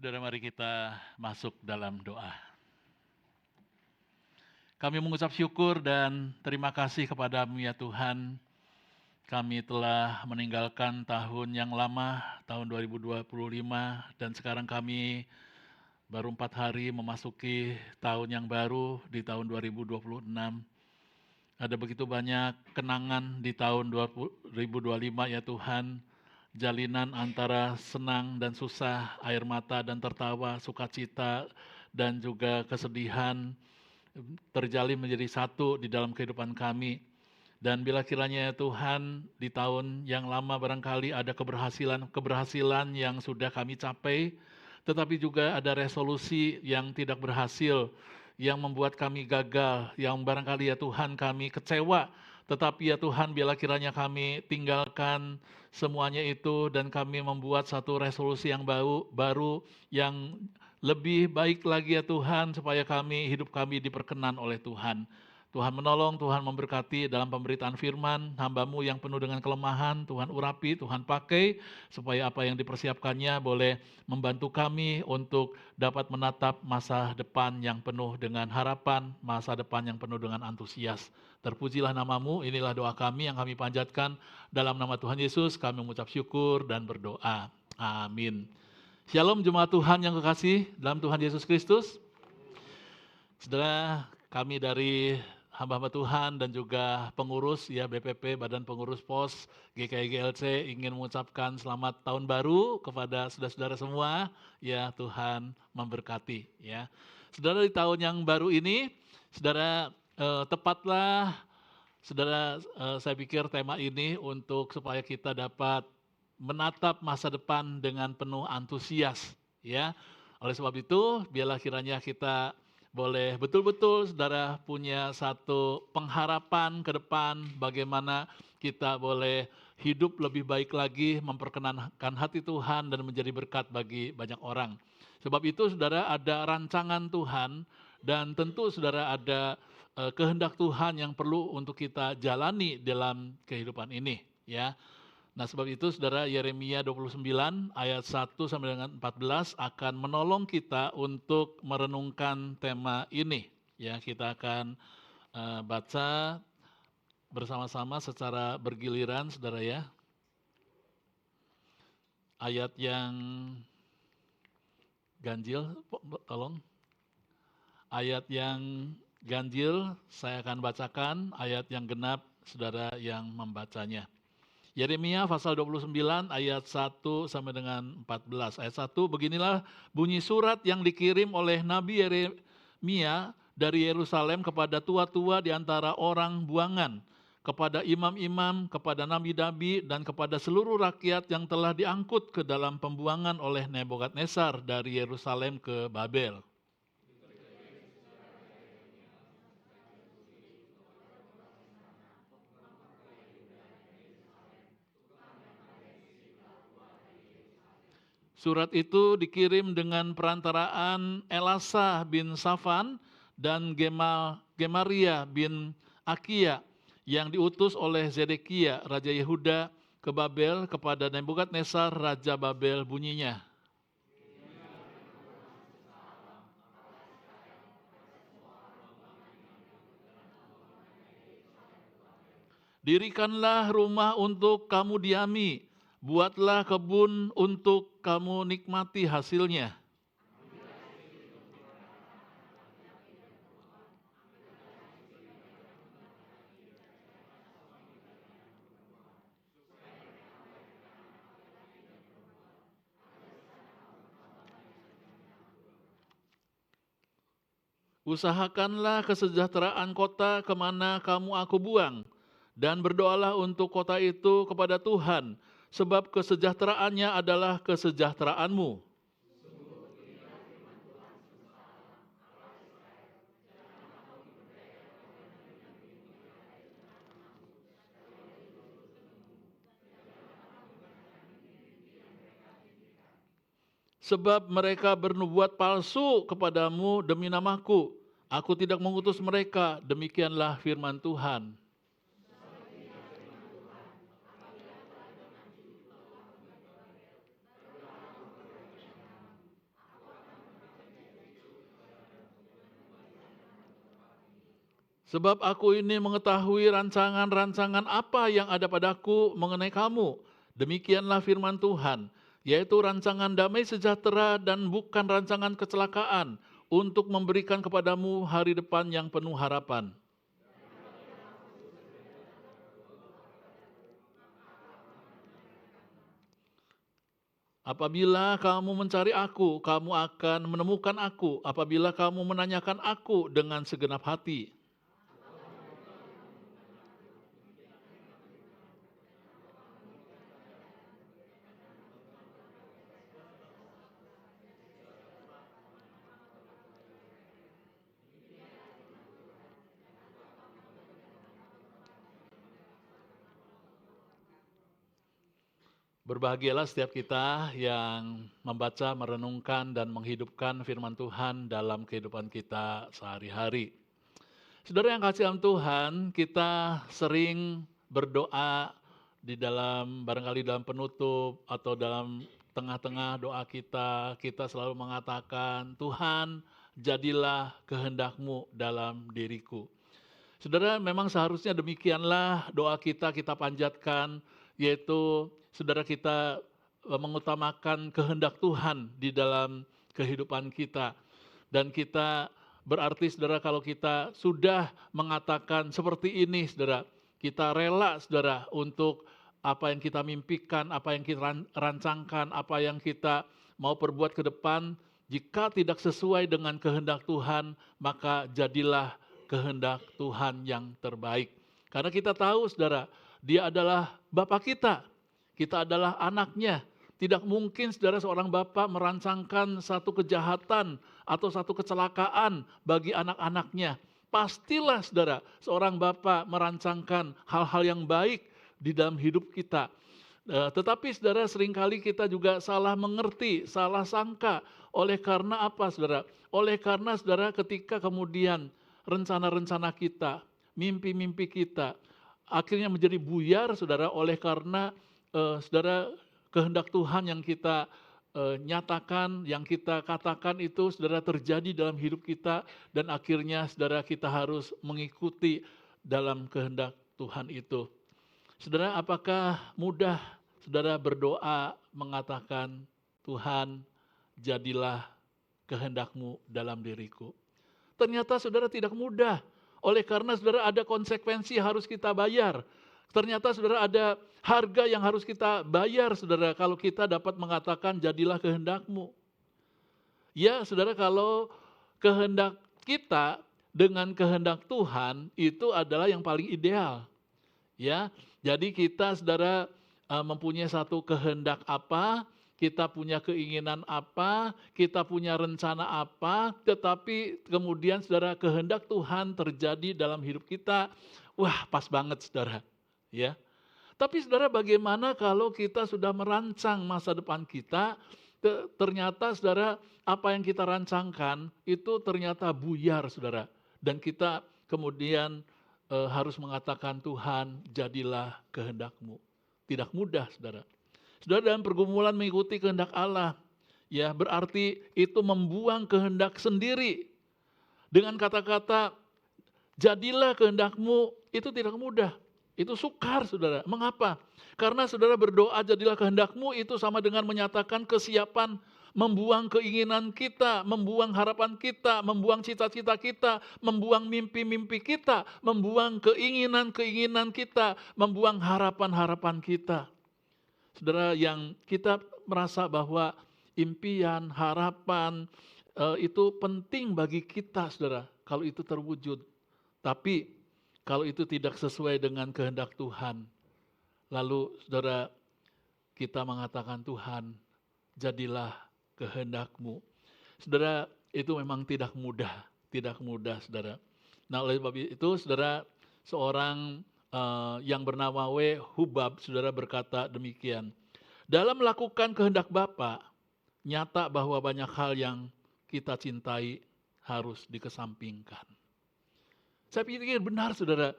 Saudara, mari kita masuk dalam doa. Kami mengucap syukur dan terima kasih kepada-Mu ya Tuhan. Kami telah meninggalkan tahun yang lama, tahun 2025, dan sekarang kami baru 4 hari memasuki tahun yang baru di tahun 2026. Ada begitu banyak kenangan di tahun 2025 ya Tuhan. Jalinan antara senang dan susah, air mata dan tertawa, sukacita dan juga kesedihan terjalin menjadi satu di dalam kehidupan kami. Dan bila kiranya ya Tuhan, di tahun yang lama barangkali ada keberhasilan yang sudah kami capai, tetapi juga ada resolusi yang tidak berhasil, yang membuat kami gagal, yang barangkali ya Tuhan kami kecewa. Tetapi ya Tuhan, bila kiranya kami tinggalkan semuanya itu dan kami membuat satu resolusi yang baru yang lebih baik lagi ya Tuhan, supaya hidup kami diperkenan oleh Tuhan. Tuhan menolong, Tuhan memberkati dalam pemberitaan firman, hamba-Mu yang penuh dengan kelemahan, Tuhan urapi, Tuhan pakai, supaya apa yang dipersiapkannya boleh membantu kami untuk dapat menatap masa depan yang penuh dengan harapan, masa depan yang penuh dengan antusias. Terpujilah nama-Mu, inilah doa kami yang kami panjatkan. Dalam nama Tuhan Yesus kami mengucap syukur dan berdoa. Amin. Shalom jemaat Tuhan yang kekasih dalam Tuhan Yesus Kristus. Saudara, kami dari hamba-hamba Tuhan dan juga pengurus ya BPP, Badan Pengurus POS GKI GLC ingin mengucapkan selamat tahun baru kepada saudara-saudara semua. Ya, Tuhan memberkati ya. Saudara, di tahun yang baru ini, saudara tepatlah saudara, saya pikir tema ini untuk supaya kita dapat menatap masa depan dengan penuh antusias ya. Oleh sebab itu, biarlah kiranya kita boleh betul-betul saudara punya satu pengharapan ke depan bagaimana kita boleh hidup lebih baik lagi, memperkenankan hati Tuhan dan menjadi berkat bagi banyak orang. Sebab itu saudara, ada rancangan Tuhan dan tentu saudara ada kehendak Tuhan yang perlu untuk kita jalani dalam kehidupan ini ya. Nah, sebab itu saudara, Yeremia 29 ayat 1 sampai dengan 14 akan menolong kita untuk merenungkan tema ini. Ya, kita akan baca bersama-sama secara bergiliran saudara ya. Ayat yang ganjil, tolong. Ayat yang ganjil saya akan bacakan, ayat yang genap saudara yang membacanya. Yeremia pasal 29 ayat 1 sampai dengan 14. Ayat 1, beginilah bunyi surat yang dikirim oleh Nabi Yeremia dari Yerusalem kepada tua-tua di antara orang buangan, kepada imam-imam, kepada nabi-nabi, dan kepada seluruh rakyat yang telah diangkut ke dalam pembuangan oleh Nebukadnezar dari Yerusalem ke Babel. Surat itu dikirim dengan perantaraan Elasa bin Safan dan Gemaria bin Akia yang diutus oleh Zedekia, Raja Yehuda ke Babel kepada Nebukadnezar, Raja Babel bunyinya. Dirikanlah rumah untuk kamu diami, buatlah kebun untuk kamu nikmati hasilnya. Usahakanlah kesejahteraan kota kemana kamu aku buang, dan berdoalah untuk kota itu kepada Tuhan, sebab kesejahteraannya adalah kesejahteraanmu. Sebab mereka bernubuat palsu kepadamu demi namaku. Aku tidak mengutus mereka, demikianlah firman Tuhan. Sebab aku ini mengetahui rancangan-rancangan apa yang ada padaku mengenai kamu. Demikianlah firman Tuhan, yaitu rancangan damai sejahtera dan bukan rancangan kecelakaan, untuk memberikan kepadamu hari depan yang penuh harapan. Apabila kamu mencari aku, kamu akan menemukan aku. Apabila kamu menanyakan aku dengan segenap hati. Berbahagialah setiap kita yang membaca, merenungkan, dan menghidupkan firman Tuhan dalam kehidupan kita sehari-hari. Saudara yang kasih dalam Tuhan, kita sering berdoa di dalam, barangkali dalam penutup atau dalam tengah-tengah doa kita selalu mengatakan, Tuhan jadilah kehendak-Mu dalam diriku. Saudara, memang seharusnya demikianlah doa kita panjatkan, yaitu saudara kita mengutamakan kehendak Tuhan di dalam kehidupan kita. Dan kita berarti saudara kalau kita sudah mengatakan seperti ini saudara, kita rela saudara untuk apa yang kita mimpikan, apa yang kita rancangkan, apa yang kita mau perbuat ke depan, jika tidak sesuai dengan kehendak Tuhan, maka jadilah kehendak Tuhan yang terbaik. Karena kita tahu saudara, Dia adalah Bapa kita adalah anaknya. Tidak mungkin saudara seorang bapa merancangkan satu kejahatan atau satu kecelakaan bagi anak-anaknya. Pastilah saudara, seorang bapa merancangkan hal-hal yang baik di dalam hidup kita. Tetapi saudara, seringkali kita juga salah mengerti, salah sangka. Oleh karena apa saudara? Oleh karena saudara ketika kemudian rencana-rencana kita, mimpi-mimpi kita akhirnya menjadi buyar saudara, oleh karena saudara kehendak Tuhan yang kita nyatakan, yang kita katakan itu saudara terjadi dalam hidup kita, dan akhirnya saudara kita harus mengikuti dalam kehendak Tuhan itu. Saudara, apakah mudah saudara berdoa mengatakan, Tuhan jadilah kehendak-Mu dalam diriku? Ternyata saudara tidak mudah, oleh karena saudara ada konsekuensi harus kita bayar. Ternyata saudara ada harga yang harus kita bayar saudara kalau kita dapat mengatakan jadilah kehendak-Mu. Ya saudara, kalau kehendak kita dengan kehendak Tuhan itu adalah yang paling ideal. Ya, jadi kita saudara mempunyai satu kehendak apa, kita punya keinginan apa, kita punya rencana apa, tetapi kemudian saudara kehendak Tuhan terjadi dalam hidup kita, wah pas banget saudara. Ya. Tapi saudara, bagaimana kalau kita sudah merancang masa depan kita, ternyata saudara apa yang kita rancangkan itu ternyata buyar saudara, dan kita kemudian harus mengatakan, Tuhan jadilah kehendak-Mu. Tidak mudah saudara. Saudara, dalam pergumulan mengikuti kehendak Allah, ya berarti itu membuang kehendak sendiri. Dengan kata-kata jadilah kehendak-Mu itu tidak mudah. Itu sukar saudara. Mengapa? Karena saudara berdoa jadilah kehendak-Mu itu sama dengan menyatakan kesiapan membuang keinginan kita, membuang harapan kita, membuang cita-cita kita, membuang mimpi-mimpi kita, membuang keinginan-keinginan kita, membuang harapan-harapan kita. Saudara, yang kita merasa bahwa impian, harapan itu penting bagi kita saudara, kalau itu terwujud. Tapi kalau itu tidak sesuai dengan kehendak Tuhan, lalu saudara kita mengatakan, Tuhan jadilah kehendak-Mu. Saudara, itu memang tidak mudah saudara. Nah oleh sebab itu saudara, seorang yang bernama Hubab saudara berkata demikian, dalam melakukan kehendak Bapa, nyata bahwa banyak hal yang kita cintai harus dikesampingkan. Saya pikir benar saudara,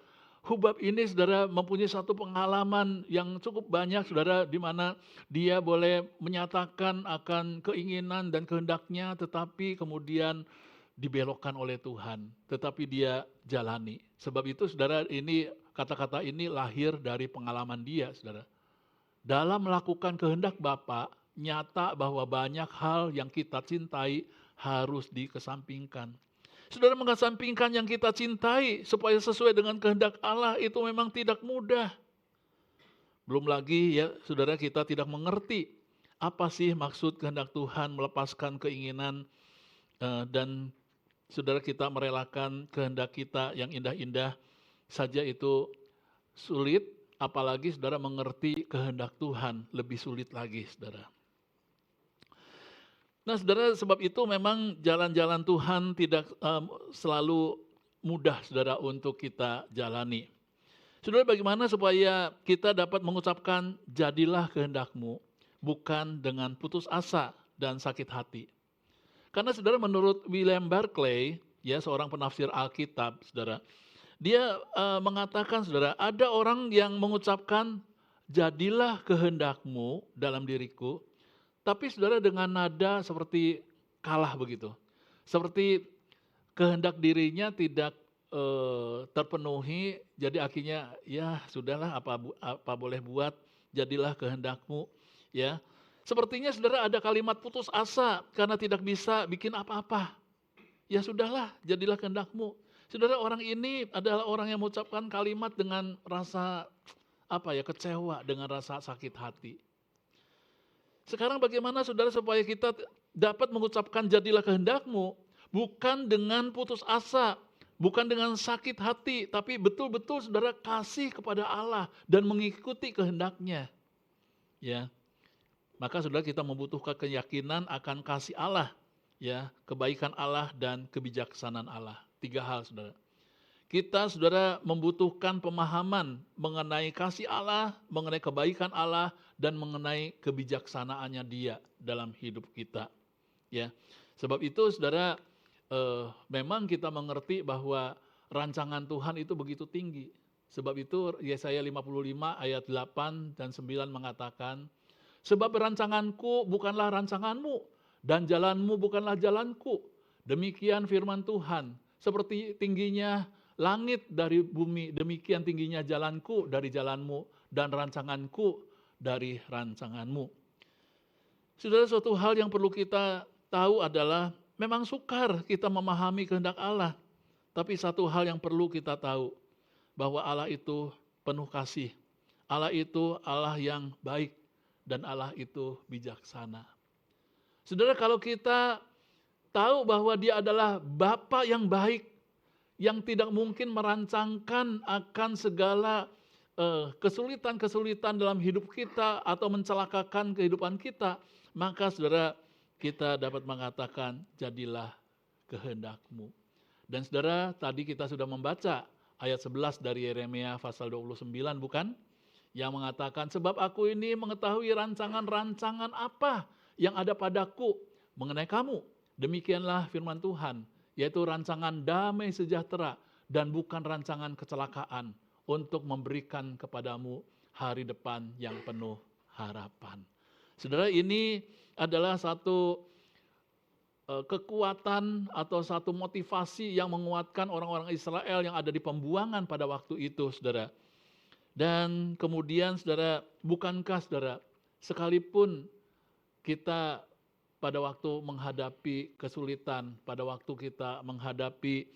Hubab ini saudara mempunyai satu pengalaman yang cukup banyak saudara, di mana dia boleh menyatakan akan keinginan dan kehendaknya, tetapi kemudian dibelokkan oleh Tuhan, tetapi dia jalani. Sebab itu saudara, ini kata-kata ini lahir dari pengalaman dia, saudara. Dalam melakukan kehendak Bapa, nyata bahwa banyak hal yang kita cintai harus dikesampingkan. Saudara, mengesampingkan yang kita cintai supaya sesuai dengan kehendak Allah itu memang tidak mudah. Belum lagi ya saudara, kita tidak mengerti apa sih maksud kehendak Tuhan melepaskan keinginan dan saudara, kita merelakan kehendak kita yang indah-indah saja itu sulit, apalagi saudara mengerti kehendak Tuhan lebih sulit lagi, saudara. Nah saudara, sebab itu memang jalan-jalan Tuhan tidak selalu mudah saudara untuk kita jalani. Saudara, bagaimana supaya kita dapat mengucapkan jadilah kehendak-Mu bukan dengan putus asa dan sakit hati. Karena saudara, menurut William Barclay, ya seorang penafsir Alkitab, saudara, dia mengatakan saudara, ada orang yang mengucapkan jadilah kehendak-Mu dalam diriku, tapi saudara dengan nada seperti kalah begitu. Seperti kehendak dirinya tidak terpenuhi, jadi akhirnya ya sudahlah, apa boleh buat, jadilah kehendak-Mu, ya. Sepertinya saudara ada kalimat putus asa karena tidak bisa bikin apa-apa. Ya sudahlah, jadilah kehendak-Mu. Saudara, orang ini adalah orang yang mengucapkan kalimat dengan rasa kecewa, dengan rasa sakit hati. Sekarang bagaimana saudara supaya kita dapat mengucapkan jadilah kehendak-Mu bukan dengan putus asa, bukan dengan sakit hati, tapi betul-betul saudara kasih kepada Allah dan mengikuti kehendak-Nya. Ya. Maka saudara, kita membutuhkan keyakinan akan kasih Allah, ya, kebaikan Allah dan kebijaksanaan Allah. 3 hal saudara. Kita saudara membutuhkan pemahaman mengenai kasih Allah, mengenai kebaikan Allah, dan mengenai kebijaksanaannya Dia dalam hidup kita. Ya. Sebab itu saudara, memang kita mengerti bahwa rancangan Tuhan itu begitu tinggi. Sebab itu Yesaya 55 ayat 8 dan 9 mengatakan, sebab rancanganku bukanlah rancanganmu, dan jalanmu bukanlah jalanku. Demikian firman Tuhan, seperti tingginya langit dari bumi, demikian tingginya jalanku dari jalanmu, dan rancanganku dari rancanganmu. Saudara, suatu hal yang perlu kita tahu adalah, memang sukar kita memahami kehendak Allah. Tapi satu hal yang perlu kita tahu, bahwa Allah itu penuh kasih. Allah itu Allah yang baik, dan Allah itu bijaksana. Saudara, kalau kita tahu bahwa Dia adalah Bapa yang baik, yang tidak mungkin merancangkan akan segala kesulitan-kesulitan dalam hidup kita atau mencelakakan kehidupan kita, maka saudara, kita dapat mengatakan jadilah kehendak-Mu. Dan saudara, tadi kita sudah membaca ayat 11 dari Yeremia pasal 29, bukan? Yang mengatakan, sebab aku ini mengetahui rancangan-rancangan apa yang ada padaku mengenai kamu. Demikianlah firman Tuhan, yaitu rancangan damai sejahtera dan bukan rancangan kecelakaan, untuk memberikan kepadamu hari depan yang penuh harapan. Saudara, ini adalah satu kekuatan atau satu motivasi yang menguatkan orang-orang Israel yang ada di pembuangan pada waktu itu, saudara. Dan kemudian saudara, bukankah saudara, sekalipun kita pada waktu menghadapi kesulitan, pada waktu kita menghadapi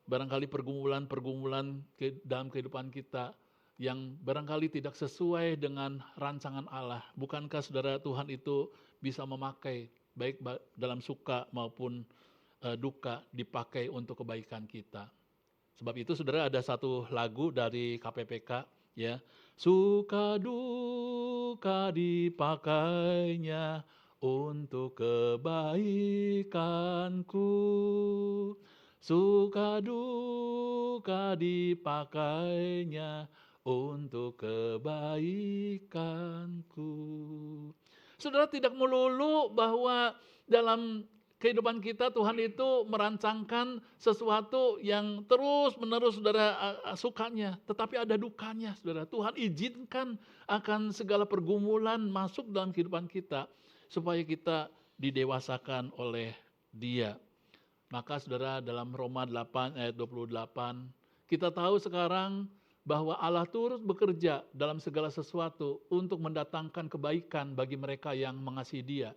barangkali pergumulan-pergumulan dalam kehidupan kita yang barangkali tidak sesuai dengan rancangan Allah, bukankah saudara, Tuhan itu bisa memakai baik dalam suka maupun duka, dipakai untuk kebaikan kita. Sebab itu saudara, ada satu lagu dari KPPK, ya, suka duka dipakainya untuk kebaikanku, suka duka dipakainya untuk kebaikanku. Saudara, tidak melulu bahwa dalam kehidupan kita Tuhan itu merancangkan sesuatu yang terus-menerus saudara sukanya, tetapi ada dukanya, saudara. Tuhan izinkan akan segala pergumulan masuk dalam kehidupan kita supaya kita didewasakan oleh Dia. Maka saudara, dalam Roma 8 ayat 28, kita tahu sekarang bahwa Allah turut bekerja dalam segala sesuatu untuk mendatangkan kebaikan bagi mereka yang mengasihi Dia,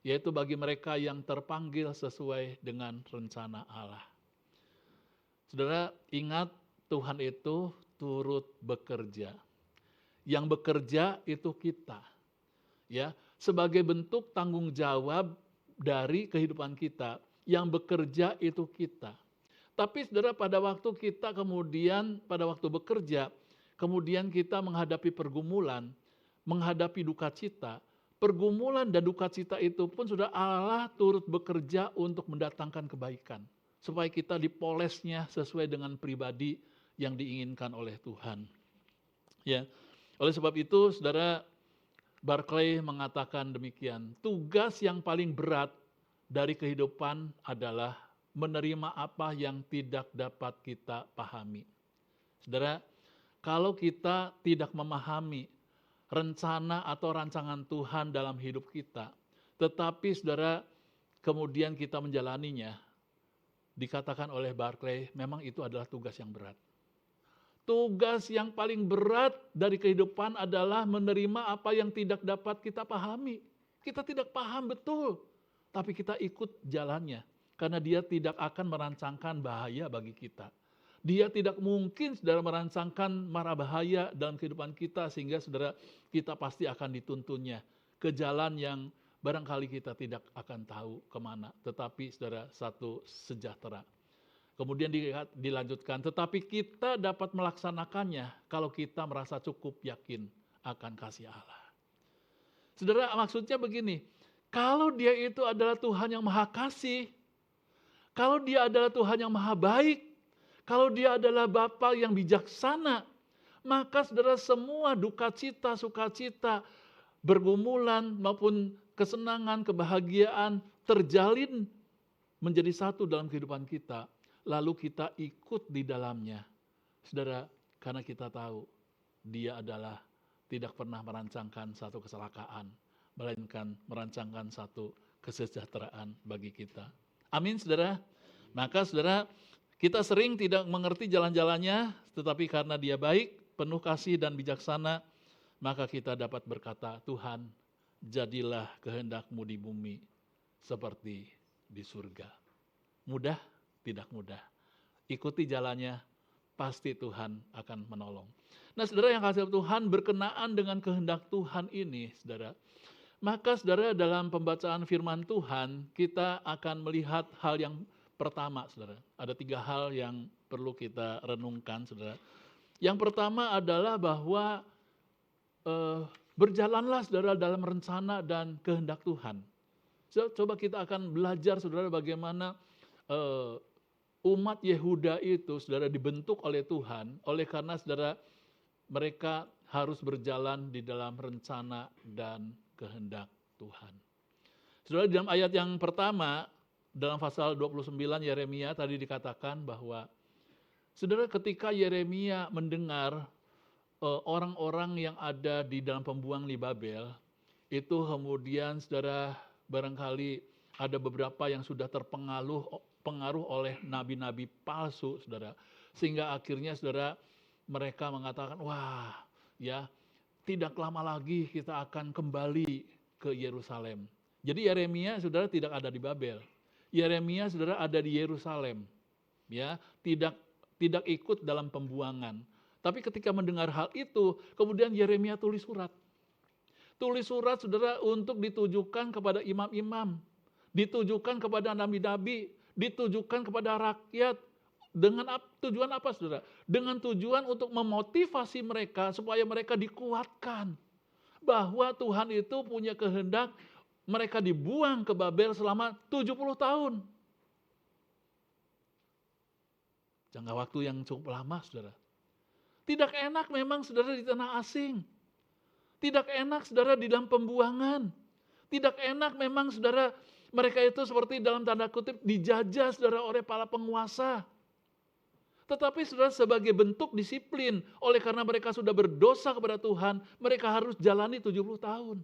yaitu bagi mereka yang terpanggil sesuai dengan rencana Allah. Saudara, ingat Tuhan itu turut bekerja. Yang bekerja itu kita. Ya, sebagai bentuk tanggung jawab dari kehidupan kita, yang bekerja itu kita. Tapi saudara, pada waktu kita pada waktu bekerja, kemudian kita menghadapi pergumulan, menghadapi duka cita, pergumulan dan duka cita itu pun sudah Allah turut bekerja untuk mendatangkan kebaikan. Supaya kita dipolesnya sesuai dengan pribadi yang diinginkan oleh Tuhan. Ya, oleh sebab itu saudara, Barclay mengatakan demikian, tugas yang paling berat dari kehidupan adalah menerima apa yang tidak dapat kita pahami. Saudara, kalau kita tidak memahami rencana atau rancangan Tuhan dalam hidup kita, tetapi saudara kemudian kita menjalaninya, dikatakan oleh Barclay, memang itu adalah tugas yang berat. Tugas yang paling berat dari kehidupan adalah menerima apa yang tidak dapat kita pahami. Kita tidak paham betul, tapi kita ikut jalannya. Karena dia tidak akan merancangkan bahaya bagi kita. Dia tidak mungkin saudara merancangkan mara bahaya dalam kehidupan kita, sehingga saudara kita pasti akan dituntunnya ke jalan yang barangkali kita tidak akan tahu kemana. Tetapi saudara, satu sejahtera. Kemudian dilanjutkan, tetapi kita dapat melaksanakannya kalau kita merasa cukup yakin akan kasih Allah. Saudara, maksudnya begini, kalau dia itu adalah Tuhan yang maha kasih, kalau dia adalah Tuhan yang maha baik, kalau dia adalah Bapa yang bijaksana, maka saudara semua duka cita, sukacita, pergumulan maupun kesenangan, kebahagiaan terjalin menjadi satu dalam kehidupan kita. Lalu kita ikut di dalamnya. Saudara, karena kita tahu dia adalah tidak pernah merancangkan satu kecelakaan, melainkan merancangkan satu kesejahteraan bagi kita. Amin, saudara. Maka saudara, kita sering tidak mengerti jalan-jalannya, tetapi karena dia baik, penuh kasih dan bijaksana, maka kita dapat berkata, Tuhan, jadilah kehendak-Mu di bumi seperti di surga. Mudah? Tidak mudah. Ikuti jalannya, pasti Tuhan akan menolong. Nah saudara, yang kasih Tuhan berkenaan dengan kehendak Tuhan ini, saudara. Maka saudara, dalam pembacaan firman Tuhan, kita akan melihat hal yang pertama, saudara. Ada 3 hal yang perlu kita renungkan, saudara. Yang pertama adalah bahwa berjalanlah saudara dalam rencana dan kehendak Tuhan. Coba kita akan belajar saudara bagaimana umat Yehuda itu saudara dibentuk oleh Tuhan, oleh karena saudara mereka harus berjalan di dalam rencana dan kehendak Tuhan. Saudara, dalam ayat yang pertama, dalam pasal 29 Yeremia tadi dikatakan bahwa saudara ketika Yeremia mendengar orang-orang yang ada di dalam pembuangan di Babel, itu kemudian saudara barangkali ada beberapa yang sudah terpengaruh oleh nabi-nabi palsu, saudara. Sehingga akhirnya saudara mereka mengatakan, wah ya tidak lama lagi kita akan kembali ke Yerusalem. Jadi Yeremia saudara tidak ada di Babel. Yeremia saudara ada di Yerusalem. Ya, tidak ikut dalam pembuangan. Tapi ketika mendengar hal itu, kemudian Yeremia tulis surat. Tulis surat saudara untuk ditujukan kepada imam-imam, ditujukan kepada nabi-nabi, ditujukan kepada rakyat. Dengan tujuan apa saudara? Dengan tujuan untuk memotivasi mereka supaya mereka dikuatkan. Bahwa Tuhan itu punya kehendak mereka dibuang ke Babel selama 70 tahun. Jangka waktu yang cukup lama saudara. Tidak enak memang saudara di tanah asing. Tidak enak saudara di dalam pembuangan. Tidak enak memang saudara mereka itu seperti dalam tanda kutip dijajah saudara oleh para penguasa. Tetapi saudara sebagai bentuk disiplin, oleh karena mereka sudah berdosa kepada Tuhan, mereka harus jalani 70 tahun.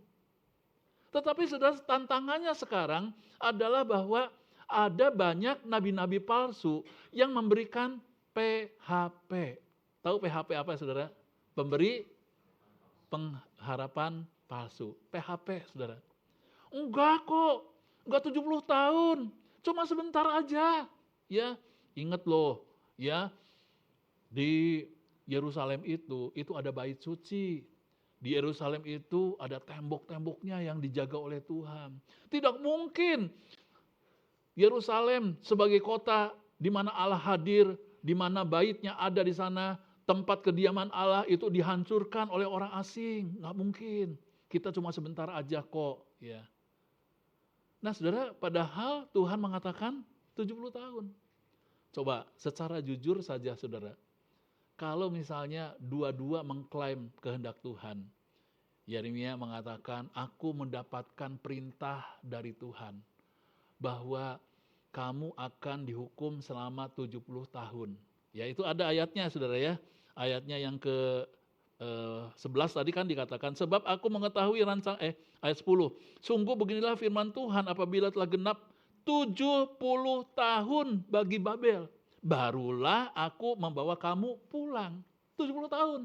Tetapi saudara tantangannya sekarang adalah bahwa ada banyak nabi-nabi palsu yang memberikan PHP. Tahu PHP apa saudara? Pemberi pengharapan palsu. PHP saudara. Enggak kok, enggak 70 tahun, cuma sebentar aja. Ya, ingat loh, ya, di Yerusalem itu ada bait suci. Di Yerusalem itu ada tembok-temboknya yang dijaga oleh Tuhan. Tidak mungkin Yerusalem sebagai kota di mana Allah hadir, di mana baitnya ada di sana, tempat kediaman Allah itu dihancurkan oleh orang asing. Nggak mungkin. Kita cuma sebentar aja kok. Ya. Nah saudara, padahal Tuhan mengatakan 70 tahun. Coba secara jujur saja saudara. Kalau misalnya dua-dua mengklaim kehendak Tuhan, Yeremia mengatakan, aku mendapatkan perintah dari Tuhan bahwa kamu akan dihukum selama 70 tahun. Ya itu ada ayatnya saudara ya. Ayatnya yang ke 11 tadi kan dikatakan, sebab aku mengetahui ayat 10. Sungguh beginilah firman Tuhan, apabila telah genap 70 tahun bagi Babel, barulah aku membawa kamu pulang. 70 tahun.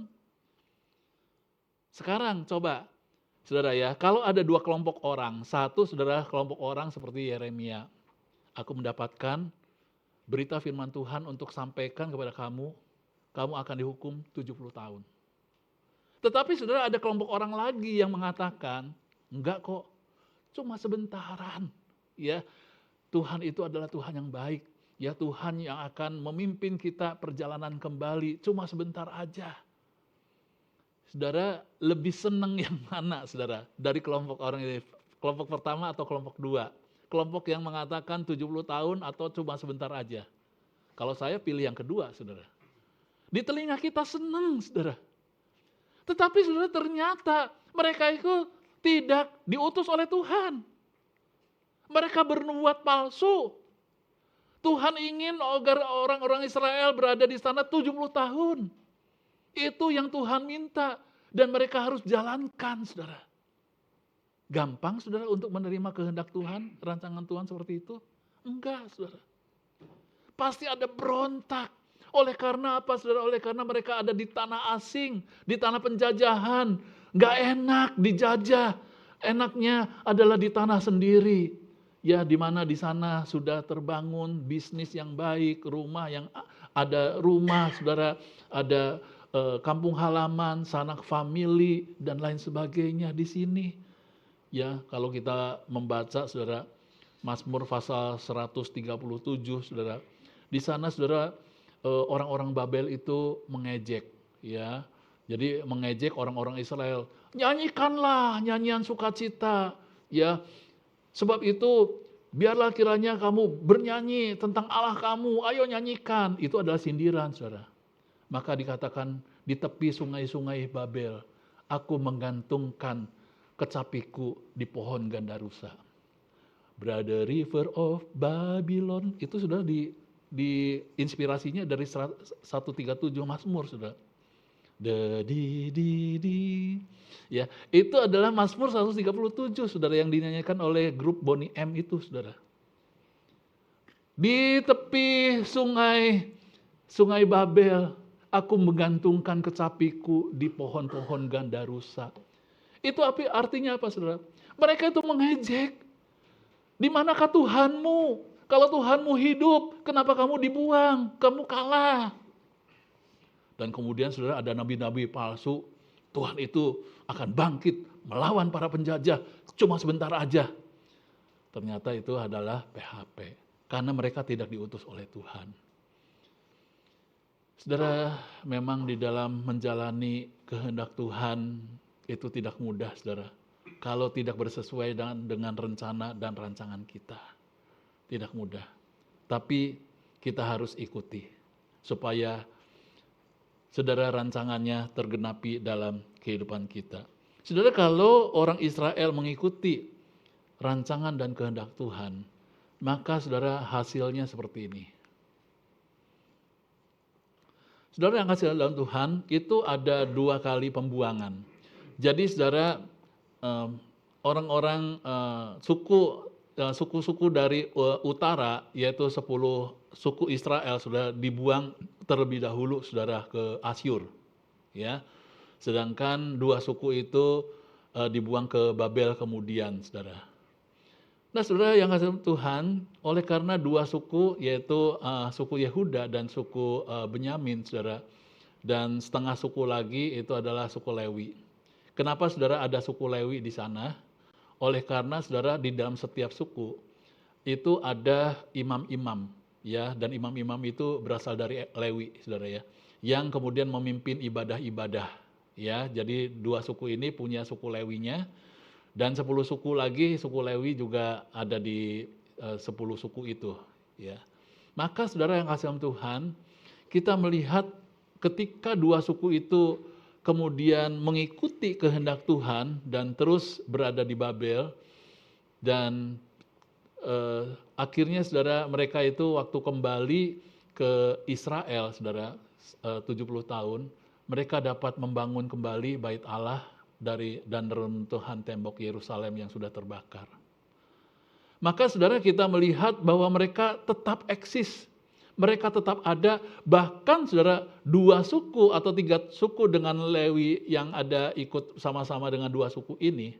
Sekarang coba, saudara ya, kalau ada dua kelompok orang. Satu saudara kelompok orang seperti Yeremia. Aku mendapatkan berita firman Tuhan untuk sampaikan kepada kamu, kamu akan dihukum 70 tahun. Tetapi saudara ada kelompok orang lagi yang mengatakan, enggak kok, cuma sebentaran. Ya, Tuhan itu adalah Tuhan yang baik. Ya, Tuhan yang akan memimpin kita perjalanan kembali, cuma sebentar aja. Saudara, lebih senang yang mana saudara? Dari kelompok orang ini, kelompok pertama atau kelompok dua? Kelompok yang mengatakan 70 tahun atau cuma sebentar aja? Kalau saya pilih yang kedua saudara. Di telinga kita senang saudara. Tetapi saudara ternyata mereka itu tidak diutus oleh Tuhan. Mereka bernubuat palsu. Tuhan ingin agar orang-orang Israel berada di sana 70 tahun. Itu yang Tuhan minta. Dan mereka harus jalankan saudara. Gampang saudara untuk menerima kehendak Tuhan, rancangan Tuhan seperti itu? Enggak saudara. Pasti ada berontak. Oleh karena apa saudara? Oleh karena mereka ada di tanah asing, di tanah penjajahan. Gak enak dijajah. Enaknya adalah di tanah sendiri. Ya, di mana di sana sudah terbangun bisnis yang baik, rumah yang ada rumah, saudara, ada kampung halaman, sanak famili dan lain sebagainya di sini. Ya, kalau kita membaca saudara Mazmur pasal 137 saudara. Di sana saudara orang-orang Babel itu mengejek ya. Jadi mengejek orang-orang Israel. Nyanyikanlah nyanyian sukacita ya. Sebab itu biarlah kiranya kamu bernyanyi tentang Allah kamu, ayo nyanyikan. Itu adalah sindiran saudara. Maka dikatakan di tepi sungai-sungai Babel, aku menggantungkan kecapiku di pohon gandarusa. Brother River of Babylon, itu sudah di inspirasinya dari 137 Mazmur sudah. Ya, itu adalah Mazmur 137 saudara yang dinyanyikan oleh grup Bonnie M itu saudara. Di tepi sungai Babel, aku menggantungkan kecapiku di pohon-pohon gandarusa. Itu artinya apa saudara? Mereka itu mengejek. Di manakah Tuhanmu? Kalau Tuhanmu hidup, kenapa kamu dibuang? Kamu kalah. Dan kemudian saudara ada nabi-nabi palsu, Tuhan itu akan bangkit melawan para penjajah, cuma sebentar aja. Ternyata itu adalah PHP, karena mereka tidak diutus oleh Tuhan. Saudara, memang di dalam menjalani kehendak Tuhan itu tidak mudah saudara. Kalau tidak bersesuai dengan rencana dan rancangan kita. Tidak mudah. Tapi kita harus ikuti supaya saudara rancangannya tergenapi dalam kehidupan kita. Saudara, kalau orang Israel mengikuti rancangan dan kehendak Tuhan, maka saudara hasilnya seperti ini. Saudara yang kasih dalam Tuhan, itu ada 2 kali pembuangan. Jadi saudara, orang-orang suku suku-suku dari utara, yaitu 10 suku Israel sudah dibuang terlebih dahulu saudara ke Asyur, ya. Sedangkan 2 suku itu dibuang ke Babel kemudian, saudara. Nah, saudara yang kasih Tuhan, oleh karena 2 suku, yaitu suku Yehuda dan suku Benyamin, saudara, dan setengah suku lagi itu adalah suku Lewi. Kenapa saudara ada suku Lewi di sana? Oleh karena saudara di dalam setiap suku itu ada imam-imam, ya, dan imam-imam itu berasal dari Lewi, saudara ya, yang kemudian memimpin ibadah-ibadah, ya. Jadi 2 suku ini punya suku Lewinya, dan 10 suku lagi, suku Lewi juga ada di 10 suku itu, ya. Maka saudara yang kasih Tuhan, kita melihat ketika 2 suku itu kemudian mengikuti kehendak Tuhan dan terus berada di Babel, dan akhirnya saudara mereka itu waktu kembali ke Israel, saudara, 70 tahun, mereka dapat membangun kembali bait Allah dan reruntuhan tembok Yerusalem yang sudah terbakar. Maka saudara kita melihat bahwa mereka tetap eksis, mereka tetap ada, bahkan saudara 2 suku atau 3 suku dengan Lewi yang ada ikut sama-sama dengan 2 suku ini,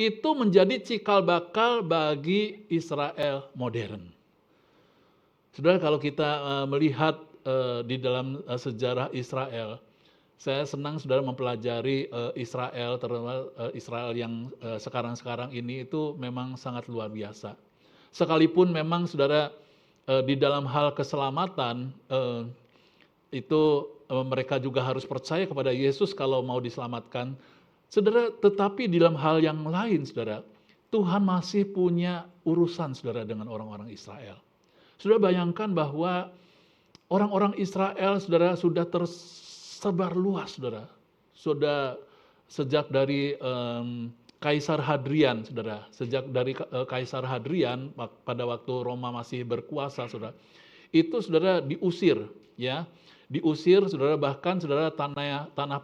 itu menjadi cikal bakal bagi Israel modern. Saudara, kalau kita melihat di dalam sejarah Israel, saya senang saudara mempelajari Israel, terutama Israel yang sekarang-sekarang ini itu memang sangat luar biasa. Sekalipun memang saudara di dalam hal keselamatan itu mereka juga harus percaya kepada Yesus kalau mau diselamatkan. Saudara, tetapi di dalam hal yang lain saudara, Tuhan masih punya urusan saudara dengan orang-orang Israel. Saudara bayangkan bahwa orang-orang Israel saudara sudah tersebar luas saudara. Sudah sejak dari Kaisar Hadrian saudara. Sejak dari Kaisar Hadrian pada waktu Roma masih berkuasa saudara. Itu saudara diusir, ya. Diusir saudara, bahkan saudara tanah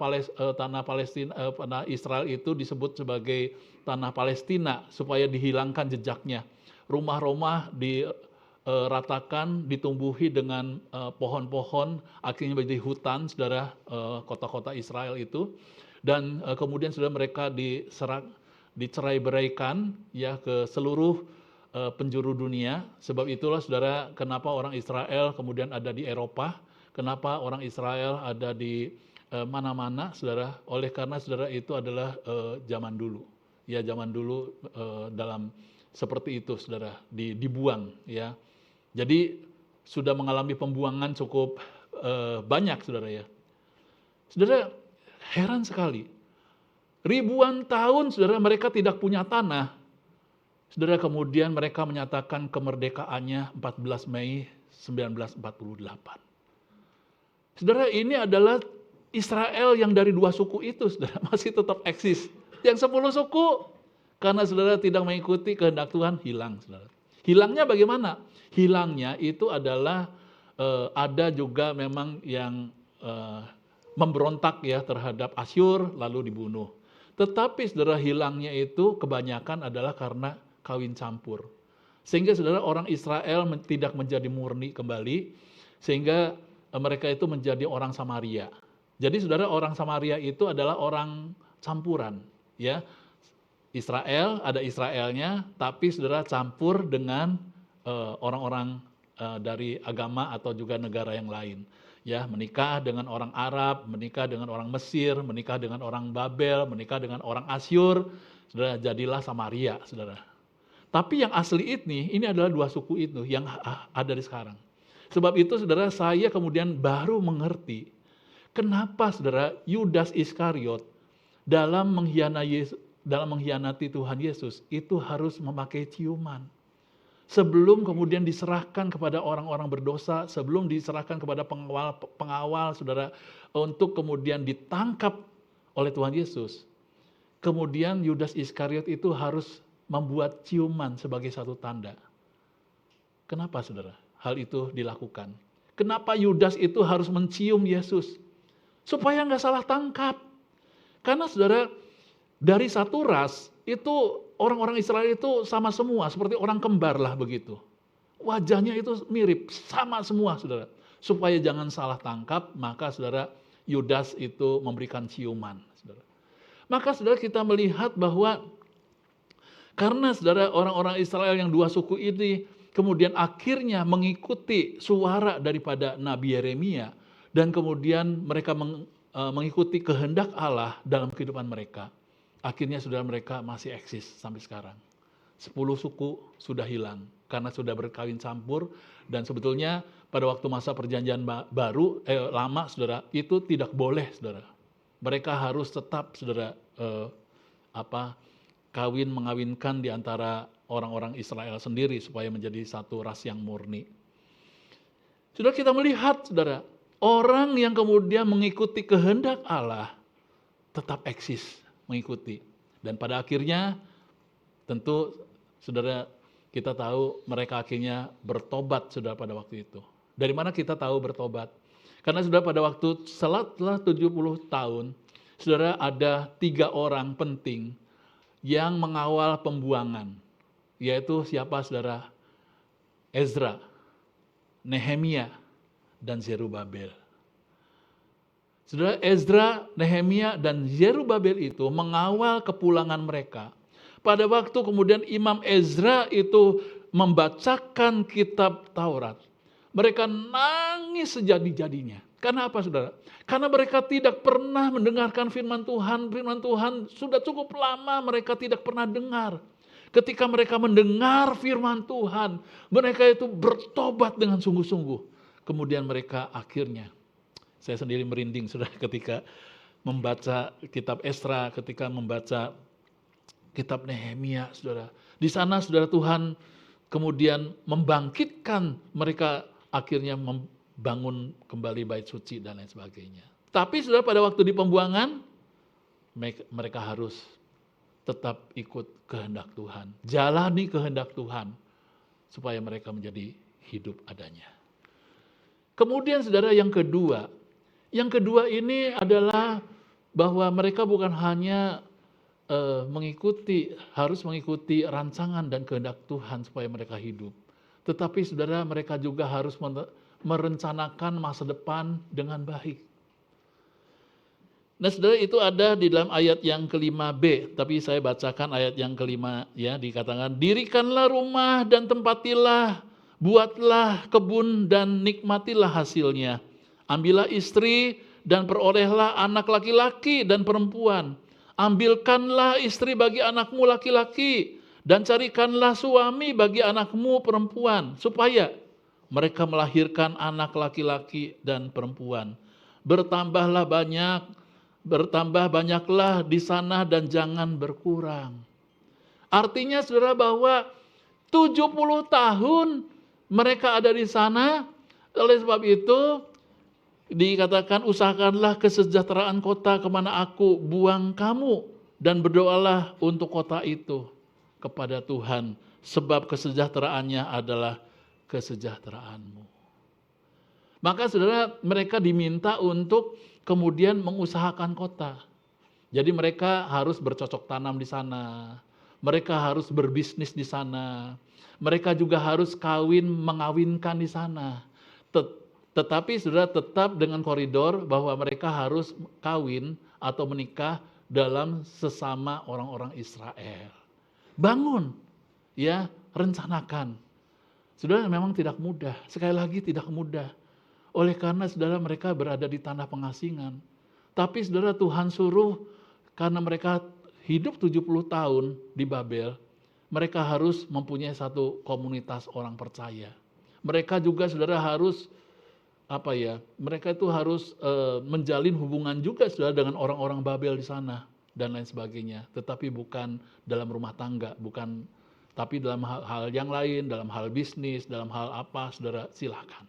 Palestina, tanah Israel itu disebut sebagai tanah Palestina supaya dihilangkan jejaknya. Rumah-rumah diratakan, ditumbuhi dengan pohon-pohon, akhirnya menjadi hutan saudara, kota-kota Israel itu. Dan kemudian saudara mereka dicerai-beraikan ya ke seluruh penjuru dunia. Sebab itulah saudara kenapa orang Israel kemudian ada di Eropa. Kenapa orang Israel ada di mana-mana, saudara? Oleh karena saudara itu adalah zaman dulu, ya zaman dulu dalam seperti itu, saudara, dibuang, ya. Jadi sudah mengalami pembuangan cukup banyak, saudara ya. Saudara, heran sekali, ribuan tahun, saudara, mereka tidak punya tanah. Saudara, kemudian mereka menyatakan kemerdekaannya 14 Mei 1948. Saudara, ini adalah Israel yang dari 2 suku itu, saudara, masih tetap eksis. Yang 10 suku, karena saudara tidak mengikuti kehendak Tuhan, hilang, saudara. Hilangnya bagaimana? Hilangnya itu adalah ada juga memang yang memberontak ya terhadap Asyur lalu dibunuh. Tetapi saudara, hilangnya itu kebanyakan adalah karena kawin campur. Sehingga saudara orang Israel tidak menjadi murni kembali, sehingga mereka itu menjadi orang Samaria. Jadi saudara, orang Samaria itu adalah orang campuran, ya. Israel, ada Israelnya, tapi saudara campur dengan orang-orang dari agama atau juga negara yang lain. Ya, menikah dengan orang Arab, menikah dengan orang Mesir, menikah dengan orang Babel, menikah dengan orang Asyur, saudara, jadilah Samaria, saudara. Tapi yang asli ini adalah 2 suku itu yang ada di sekarang. Sebab itu saudara, saya kemudian baru mengerti kenapa saudara Yudas Iskariot dalam mengkhianati Tuhan Yesus itu harus memakai ciuman. Sebelum kemudian diserahkan kepada orang-orang berdosa, sebelum diserahkan kepada pengawal saudara untuk kemudian ditangkap oleh Tuhan Yesus. Kemudian Yudas Iskariot itu harus membuat ciuman sebagai satu tanda. Kenapa saudara hal itu dilakukan? Kenapa Yudas itu harus mencium Yesus? Supaya nggak salah tangkap. Karena saudara, dari satu ras, itu orang-orang Israel itu sama semua, seperti orang kembar lah begitu. Wajahnya itu mirip, sama semua saudara. Supaya jangan salah tangkap, maka saudara Yudas itu memberikan ciuman. Saudara. Maka saudara kita melihat bahwa karena saudara orang-orang Israel yang dua suku ini kemudian akhirnya mengikuti suara daripada Nabi Yeremia dan kemudian mereka mengikuti kehendak Allah dalam kehidupan mereka. Akhirnya saudara mereka masih eksis sampai sekarang. 10 suku sudah hilang karena sudah berkawin campur dan sebetulnya pada waktu masa perjanjian baru lama saudara itu tidak boleh saudara. Mereka harus tetap saudara mengawinkan di antara orang-orang Israel sendiri supaya menjadi satu ras yang murni. Saudara kita melihat saudara, orang yang kemudian mengikuti kehendak Allah tetap eksis mengikuti. Dan pada akhirnya tentu saudara kita tahu mereka akhirnya bertobat saudara pada waktu itu. Dari mana kita tahu bertobat? Karena saudara pada waktu setelah 70 tahun, saudara ada 3 orang penting yang mengawal pembuangan. Yaitu siapa saudara? Ezra, Nehemia, dan Zerubabel. Saudara Ezra, Nehemia, dan Zerubabel itu mengawal kepulangan mereka. Pada waktu kemudian Imam Ezra itu membacakan kitab Taurat, mereka nangis sejadi-jadinya. Karena apa saudara? Karena mereka tidak pernah mendengarkan firman Tuhan. Firman Tuhan sudah cukup lama mereka tidak pernah dengar. Ketika mereka mendengar firman Tuhan, mereka itu bertobat dengan sungguh-sungguh. Kemudian mereka akhirnya, saya sendiri merinding saudara ketika membaca kitab Ezra, ketika membaca kitab Nehemia, saudara. Di sana saudara Tuhan kemudian membangkitkan mereka akhirnya membangun kembali bait suci dan lain sebagainya. Tapi saudara pada waktu di pembuangan, mereka harus tetap ikut kehendak Tuhan. Jalani kehendak Tuhan supaya mereka menjadi hidup adanya. Kemudian saudara yang kedua ini adalah bahwa mereka bukan hanya harus mengikuti rancangan dan kehendak Tuhan supaya mereka hidup. Tetapi saudara mereka juga harus merencanakan masa depan dengan baik. Nah saudara itu ada di dalam ayat yang ke-5b, tapi saya bacakan ayat yang ke-5 ya, dikatakan dirikanlah rumah dan tempatilah, buatlah kebun dan nikmatilah hasilnya. Ambillah istri dan perolehlah anak laki-laki dan perempuan. Ambilkanlah istri bagi anakmu laki-laki dan carikanlah suami bagi anakmu perempuan supaya mereka melahirkan anak laki-laki dan perempuan. Bertambah banyaklah di sana dan jangan berkurang. Artinya saudara bahwa 70 tahun mereka ada di sana, oleh sebab itu dikatakan usahakanlah kesejahteraan kota kemana aku buang kamu dan berdoalah untuk kota itu kepada Tuhan sebab kesejahteraannya adalah kesejahteraanmu. Maka saudara mereka diminta untuk kemudian mengusahakan kota. Jadi mereka harus bercocok tanam di sana. Mereka harus berbisnis di sana. Mereka juga harus mengawinkan di sana. Tetapi saudara tetap dengan koridor bahwa mereka harus kawin atau menikah dalam sesama orang-orang Israel. Bangun, ya, rencanakan. Saudara memang tidak mudah, sekali lagi tidak mudah. Oleh karena saudara mereka berada di tanah pengasingan. Tapi saudara Tuhan suruh karena mereka hidup 70 tahun di Babel, mereka harus mempunyai satu komunitas orang percaya. Mereka juga saudara harus mereka itu harus menjalin hubungan juga saudara dengan orang-orang Babel di sana dan lain sebagainya. Tetapi bukan dalam rumah tangga, tapi dalam hal yang lain, dalam hal bisnis, dalam hal apa, saudara silakan.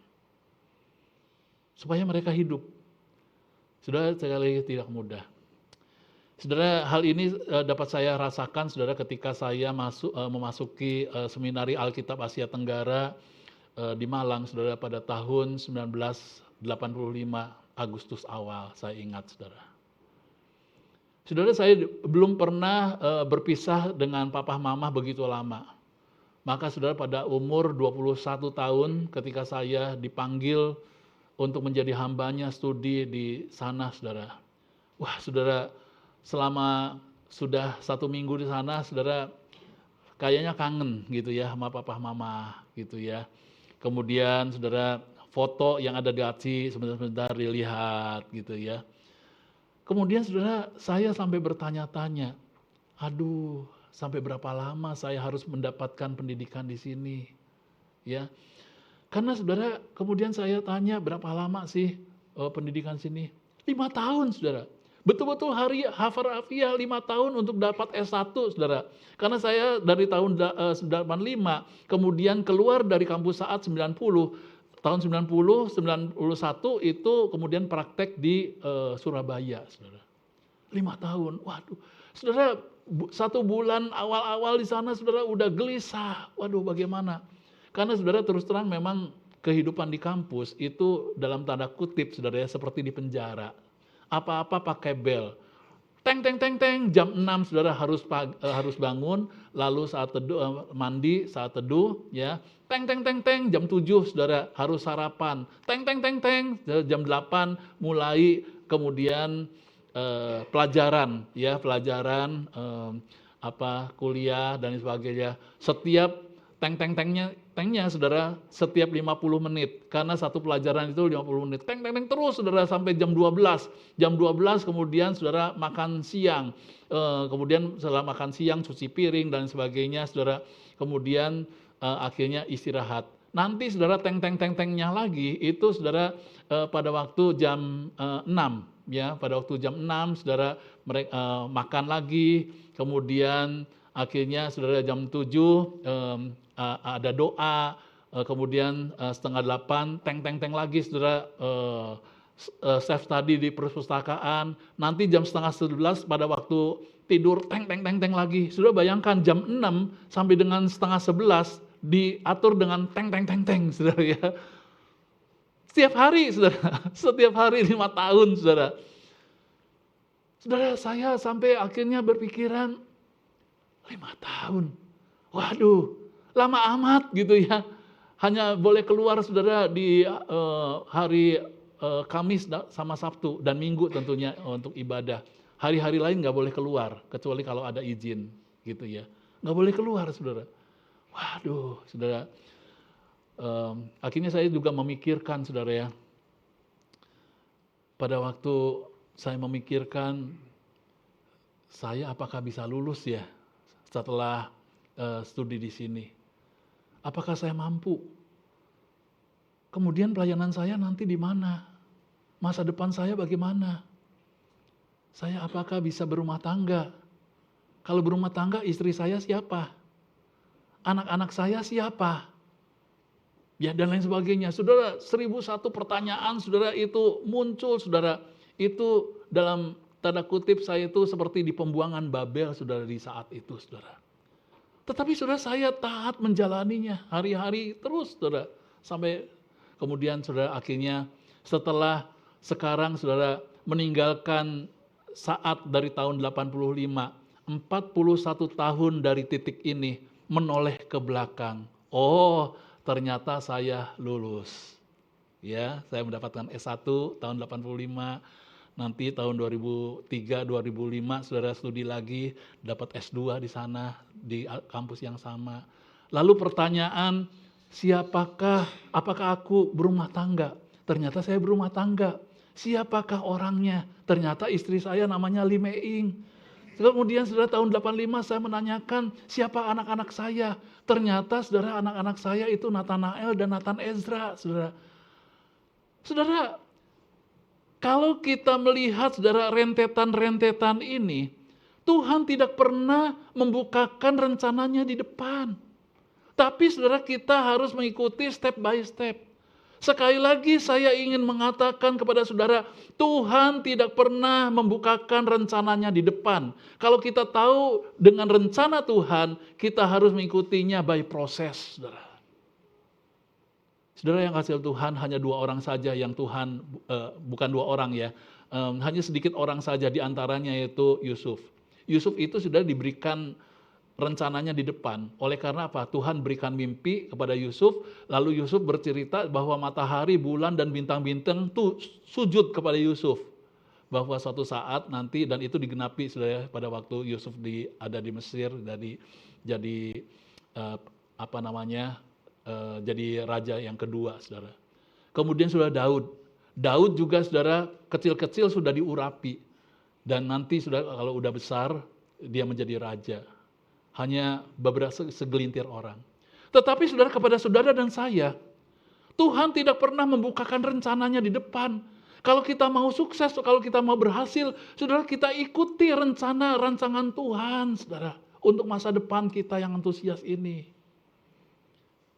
Supaya mereka hidup. Saudara sekali lagi tidak mudah. Saudara hal ini dapat saya rasakan saudara ketika saya memasuki seminari Alkitab Asia Tenggara di Malang, saudara, pada tahun 1985 Agustus awal, saya ingat saudara. Saudara, saya belum pernah berpisah dengan papa mama begitu lama. Maka saudara, pada umur 21 tahun ketika saya dipanggil untuk menjadi hambanya studi di sana, saudara. Wah, saudara, selama sudah 1 minggu di sana, saudara, kayaknya kangen gitu ya sama papa mama gitu ya. Kemudian saudara, foto yang ada di hati sebentar-sebentar dilihat gitu ya. Kemudian saudara, saya sampai bertanya-tanya, aduh, sampai berapa lama saya harus mendapatkan pendidikan di sini ya. Karena saudara, kemudian saya tanya, berapa lama sih pendidikan sini? 5 tahun, saudara. Betul-betul hafal harfiah 5 tahun untuk dapat S1, saudara. Karena saya dari tahun 95, kemudian keluar dari kampus Saat 90, tahun 90, 91 itu kemudian praktek di Surabaya, saudara. 5 tahun, waduh. Saudara, 1 bulan awal-awal di sana, saudara, udah gelisah. Waduh, bagaimana? Karena saudara, terus terang memang kehidupan di kampus itu dalam tanda kutip, saudara ya, seperti di penjara. Apa-apa pakai bel. Teng teng teng teng, jam 6 saudara harus bangun, lalu saat teduh, mandi saat teduh ya. Teng teng teng teng, jam 7 saudara harus sarapan. Teng teng teng teng, jam 8 mulai kemudian pelajaran ya, kuliah dan sebagainya. Setiap tengnya saudara, setiap 50 menit, karena satu pelajaran itu 50 menit, teng terus saudara sampai jam 12. Jam 12 kemudian saudara makan siang, kemudian setelah makan siang cuci piring dan sebagainya saudara, kemudian akhirnya istirahat. Nanti saudara tengnya lagi itu saudara pada waktu jam 6 ya, pada waktu jam 6 saudara mereka makan lagi, kemudian akhirnya saudara jam 7 ada doa, kemudian 7:30 teng lagi saudara self study di perpustakaan. Nanti jam 10:30 pada waktu tidur teng lagi. Saudara bayangkan jam 6 sampai dengan 10:30 diatur dengan teng saudara ya. Setiap hari saudara, setiap hari 5 tahun saudara. Saudara, saya sampai akhirnya berpikiran 5 tahun. Waduh, lama amat gitu ya. Hanya boleh keluar saudara di hari Kamis sama Sabtu dan Minggu tentunya untuk ibadah. Hari-hari lain nggak boleh keluar kecuali kalau ada izin gitu ya. Nggak boleh keluar saudara. Waduh, saudara. Akhirnya saya juga memikirkan saudara ya. Pada waktu saya memikirkan, saya apakah bisa lulus ya setelah studi di sini? Apakah saya mampu? Kemudian pelayanan saya nanti di mana? Masa depan saya bagaimana? Saya apakah bisa berumah tangga? Kalau berumah tangga, istri saya siapa? Anak-anak saya siapa? Ya, dan lain sebagainya. Saudara, 1001 pertanyaan saudara itu muncul saudara. Itu dalam tanda kutip saya itu seperti di pembuangan Babel saudara di saat itu saudara. Tetapi saudara, saya taat menjalaninya hari-hari terus saudara. Sampai kemudian saudara akhirnya setelah sekarang saudara meninggalkan Saat dari tahun 85, 41 tahun dari titik ini menoleh ke belakang. Oh, ternyata saya lulus. Ya, saya mendapatkan S1 tahun 85, nanti tahun 2003, 2005 saudara studi lagi, dapat S2 di sana, di kampus yang sama. Lalu pertanyaan, apakah aku berumah tangga? Ternyata saya berumah tangga. Siapakah orangnya? Ternyata istri saya namanya Limeing. Kemudian saudara tahun 85 saya menanyakan siapa anak-anak saya. Ternyata saudara anak-anak saya itu Nathanael dan Nathan Ezra. Saudara, kalau kita melihat saudara rentetan-rentetan ini, Tuhan tidak pernah membukakan rencananya di depan. Tapi saudara, kita harus mengikuti step by step. Sekali lagi saya ingin mengatakan kepada saudara, Tuhan tidak pernah membukakan rencananya di depan. Kalau kita tahu dengan rencana Tuhan, kita harus mengikutinya by proses, saudara. Saudara yang kasih Tuhan, hanya 2 orang saja yang Tuhan, bukan 2 orang ya, hanya sedikit orang saja di antaranya yaitu Yusuf. Yusuf itu sudah diberikan rencananya di depan. Oleh karena apa? Tuhan berikan mimpi kepada Yusuf, lalu Yusuf bercerita bahwa matahari, bulan, dan bintang-bintang itu sujud kepada Yusuf. Bahwa suatu saat nanti, dan itu digenapi sudah pada waktu Yusuf ada di Mesir, jadi jadi raja yang kedua, saudara. Kemudian sudah Daud. Daud juga saudara kecil-kecil sudah diurapi. Dan nanti sudah kalau udah besar dia menjadi raja. Hanya beberapa segelintir orang. Tetapi saudara, kepada saudara dan saya, Tuhan tidak pernah membukakan rencananya di depan. Kalau kita mau sukses, kalau kita mau berhasil, saudara, kita ikuti rancangan Tuhan, saudara, untuk masa depan kita yang antusias ini.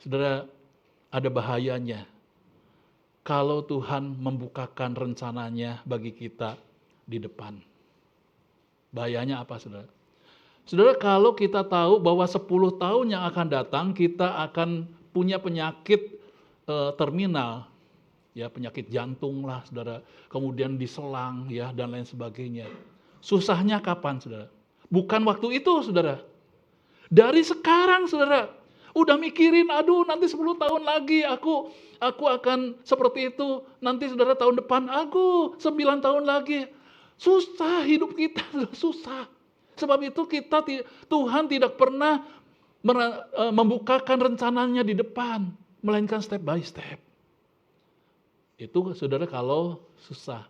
Saudara, ada bahayanya kalau Tuhan membukakan rencananya bagi kita di depan. Bahayanya apa, saudara? Saudara, kalau kita tahu bahwa 10 tahun yang akan datang kita akan punya penyakit terminal, ya, penyakit jantung lah, saudara, kemudian diselang, ya, dan lain sebagainya. Susahnya kapan, saudara? Bukan waktu itu, saudara. Dari sekarang, saudara, udah mikirin, aduh nanti 10 tahun lagi aku akan seperti itu. Nanti saudara tahun depan aku 9 tahun lagi. Susah hidup kita, susah. Sebab itu Tuhan tidak pernah membukakan rencananya di depan, melainkan step by step. Itu saudara kalau susah.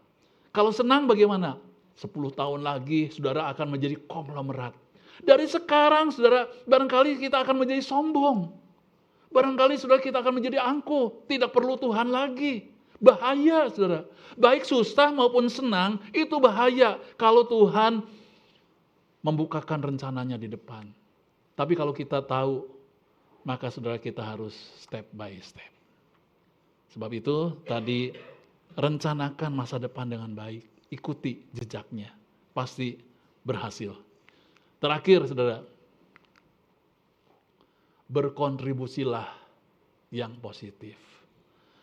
Kalau senang bagaimana? 10 tahun lagi saudara akan menjadi konglomerat. Dari sekarang saudara, barangkali kita akan menjadi sombong. Barangkali saudara kita akan menjadi angkuh, tidak perlu Tuhan lagi. Bahaya saudara. Baik susah maupun senang, itu bahaya kalau Tuhan membukakan rencananya di depan. Tapi kalau kita tahu, maka saudara kita harus step by step. Sebab itu tadi, rencanakan masa depan dengan baik. Ikuti jejaknya. Pasti berhasil. Terakhir saudara, berkontribusilah yang positif.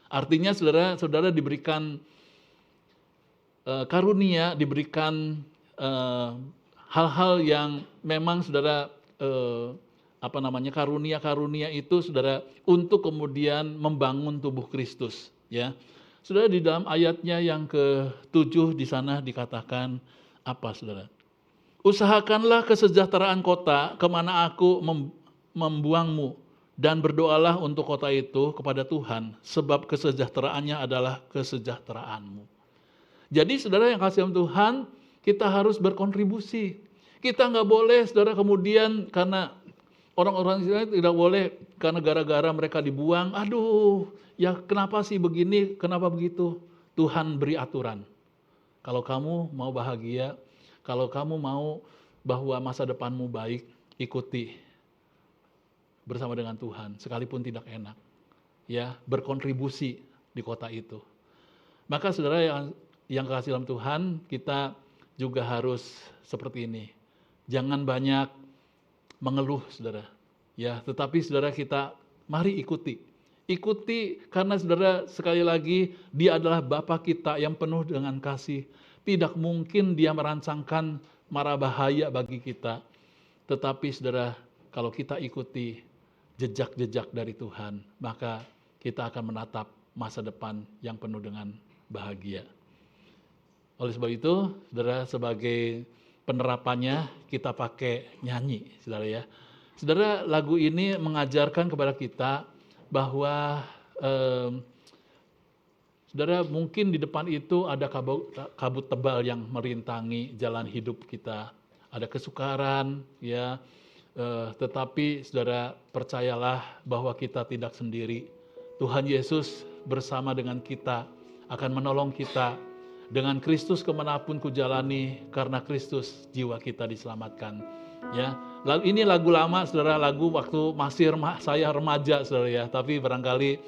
Artinya saudara diberikan karunia, diberikan hal-hal yang memang saudara karunia itu saudara untuk kemudian membangun tubuh Kristus, ya. Saudara, di dalam ayatnya yang ke-7 di sana dikatakan apa, saudara? Usahakanlah kesejahteraan kota kemana aku membuangmu, dan berdoalah untuk kota itu kepada Tuhan, sebab kesejahteraannya adalah kesejahteraanmu. Jadi saudara yang kasih Tuhan, kita harus berkontribusi. Kita nggak boleh saudara kemudian karena orang-orang Israel tidak boleh karena gara-gara mereka dibuang, aduh ya kenapa sih begini, kenapa begitu. Tuhan beri aturan. Kalau kamu mau bahagia, kalau kamu mau bahwa masa depanmu baik, ikuti bersama dengan Tuhan, sekalipun tidak enak. Ya, berkontribusi di kota itu. Maka saudara yang kasih dalam Tuhan, kita juga harus seperti ini. Jangan banyak mengeluh, saudara. Ya, tetapi saudara kita mari ikuti. Ikuti karena saudara sekali lagi Dia adalah Bapa kita yang penuh dengan kasih. Tidak mungkin Dia merancangkan mara bahaya bagi kita. Tetapi saudara, kalau kita ikuti jejak-jejak dari Tuhan, maka kita akan menatap masa depan yang penuh dengan bahagia. Oleh sebab itu, saudara, sebagai penerapannya kita pakai nyanyi, saudara ya. Saudara, lagu ini mengajarkan kepada kita bahwa saudara, mungkin di depan itu ada kabut tebal yang merintangi jalan hidup kita. Ada kesukaran, ya. Tetapi saudara, percayalah bahwa kita tidak sendiri. Tuhan Yesus bersama dengan kita akan menolong kita. Dengan Kristus kemanapun ku jalani, karena Kristus jiwa kita diselamatkan. Ya, ini lagu lama, saudara, lagu waktu masih saya remaja, saudara ya. Tapi barangkali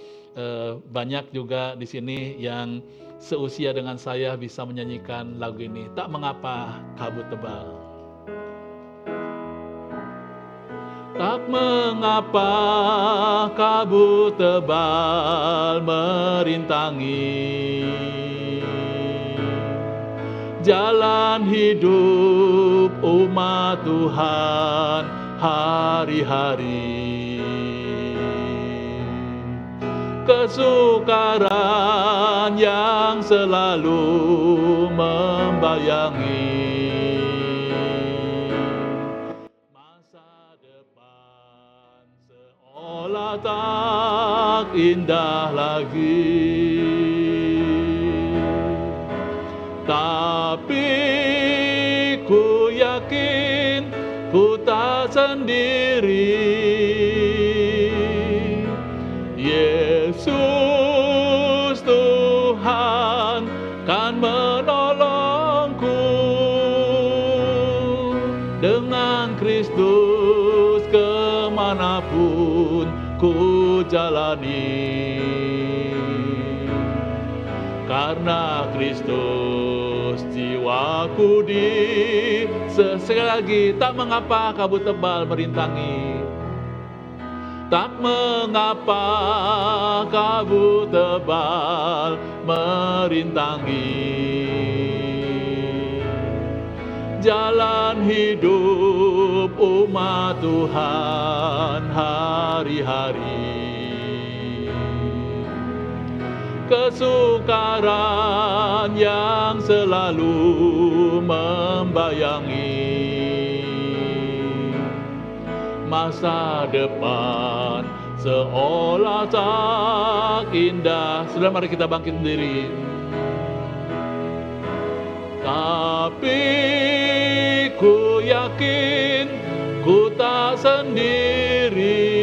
banyak juga di sini yang seusia dengan saya bisa menyanyikan lagu ini. Tak mengapa kabut tebal. Tak mengapa kabut tebal merintangi, jalan hidup umat Tuhan hari-hari. Kesukaran yang selalu membayangi masa depan seolah tak indah lagi. Tapi ku yakin ku tak sendiri. Yesus Tuhan kan menolongku. Dengan Kristus kemanapun ku jalani. Karena Kristus jiwaku sekali lagi, tak mengapa kabut tebal merintangi. Tak mengapa kabut tebal merintangi. Jalan hidup umat Tuhan hari-hari. Kesukaran yang selalu membayangi masa depan seolah tak indah. Sudah, mari kita bangkit sendiri. Tapi ku yakin ku tak sendiri.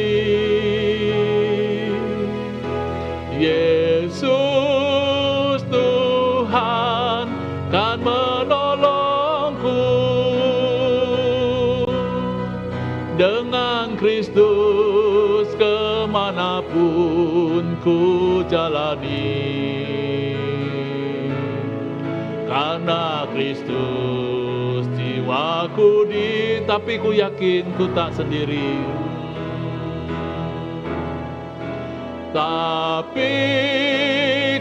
Yesus Tuhan kan menolongku. Dengan Kristus kemanapun ku jalani. Karena Kristus jiwaku tapi ku yakin ku tak sendiri. Tapi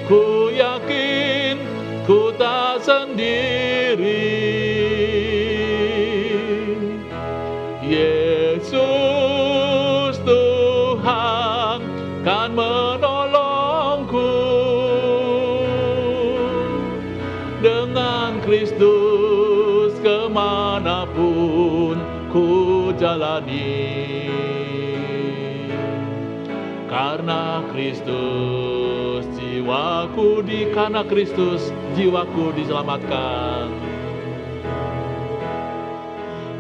ku yakin ku tak sendiri. Yesus Tuhan kan menolongku. Dengan Kristus kemanapun ku jalani. Karena Kristus jiwaku karena Kristus jiwaku diselamatkan.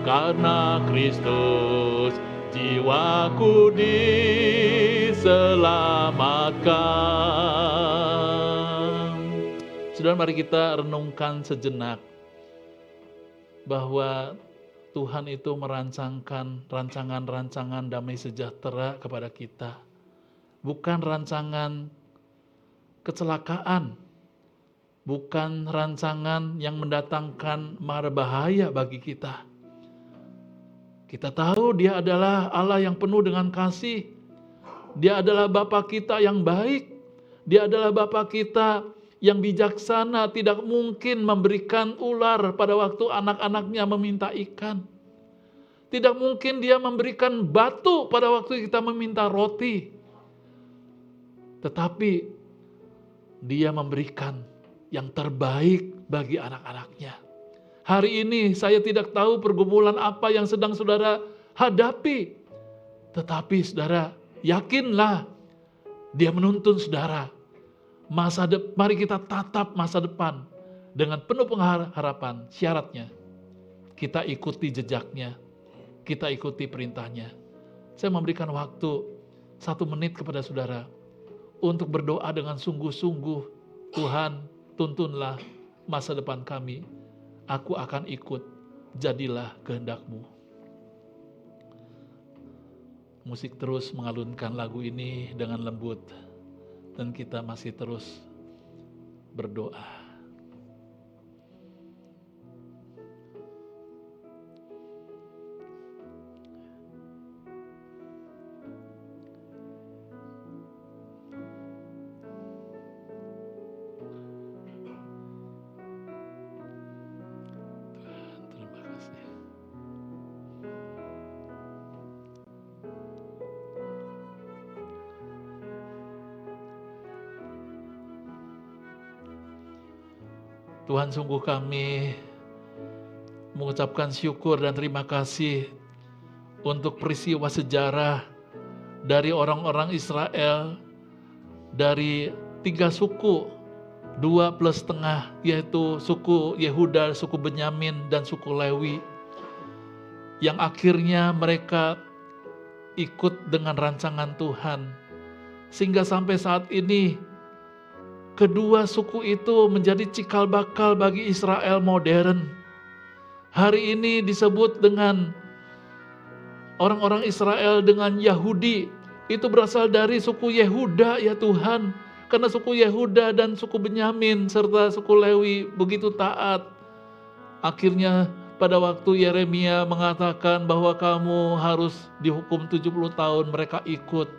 Karena Kristus jiwaku diselamatkan. Saudara, mari kita renungkan sejenak bahwa Tuhan itu merancangkan rancangan-rancangan damai sejahtera kepada kita. Bukan rancangan kecelakaan, bukan rancangan yang mendatangkan mara bahaya bagi kita. Kita tahu Dia adalah Allah yang penuh dengan kasih. Dia adalah Bapa kita yang baik. Dia adalah Bapa kita yang bijaksana, tidak mungkin memberikan ular pada waktu anak-anaknya meminta ikan. Tidak mungkin Dia memberikan batu pada waktu kita meminta roti. Tetapi Dia memberikan yang terbaik bagi anak-anaknya. Hari ini saya tidak tahu pergumulan apa yang sedang saudara hadapi. Tetapi saudara, yakinlah Dia menuntun saudara. Mari kita tatap masa depan dengan penuh pengharapan. Syaratnya, kita ikuti jejaknya. Kita ikuti perintahnya. Saya memberikan waktu 1 menit kepada saudara untuk berdoa dengan sungguh-sungguh. Tuhan, tuntunlah masa depan kami. Aku akan ikut, jadilah kehendak-Mu. Musik terus mengalunkan lagu ini dengan lembut, dan kita masih terus berdoa. Tuhan, sungguh kami mengucapkan syukur dan terima kasih untuk peristiwa sejarah dari orang-orang Israel, dari 3 suku, 2 plus setengah, yaitu suku Yehuda, suku Benyamin, dan suku Lewi, yang akhirnya mereka ikut dengan rancangan Tuhan, sehingga sampai saat ini kedua suku itu menjadi cikal bakal bagi Israel modern. Hari ini disebut dengan orang-orang Israel dengan Yahudi, itu berasal dari suku Yehuda ya Tuhan. Karena suku Yehuda dan suku Benyamin serta suku Lewi begitu taat. Akhirnya pada waktu Yeremia mengatakan bahwa kamu harus dihukum 70 tahun, mereka ikut.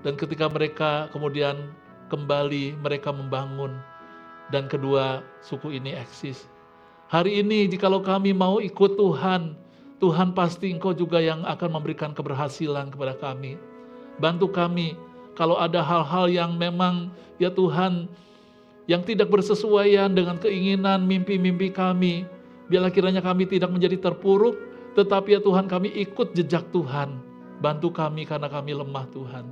Dan ketika mereka kemudian kembali, mereka membangun. Dan kedua suku ini eksis. Hari ini jikalau kami mau ikut Tuhan, Tuhan pasti Engkau juga yang akan memberikan keberhasilan kepada kami. Bantu kami kalau ada hal-hal yang memang ya Tuhan yang tidak bersesuaian dengan keinginan mimpi-mimpi kami. Biarlah kiranya kami tidak menjadi terpuruk, tetapi ya Tuhan kami ikut jejak Tuhan. Bantu kami karena kami lemah Tuhan.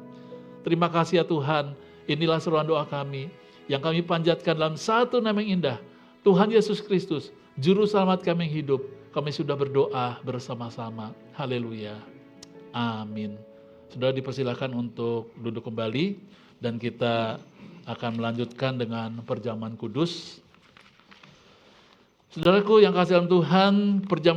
Terima kasih ya Tuhan. Inilah seruan doa kami yang kami panjatkan dalam satu nama yang indah, Tuhan Yesus Kristus, Juru Selamat kami yang hidup. Kami sudah berdoa bersama-sama. Haleluya. Amin. Saudara dipersilakan untuk duduk kembali dan kita akan melanjutkan dengan perjamuan kudus. Saudaraku yang kasih dalam Tuhan, perjamuan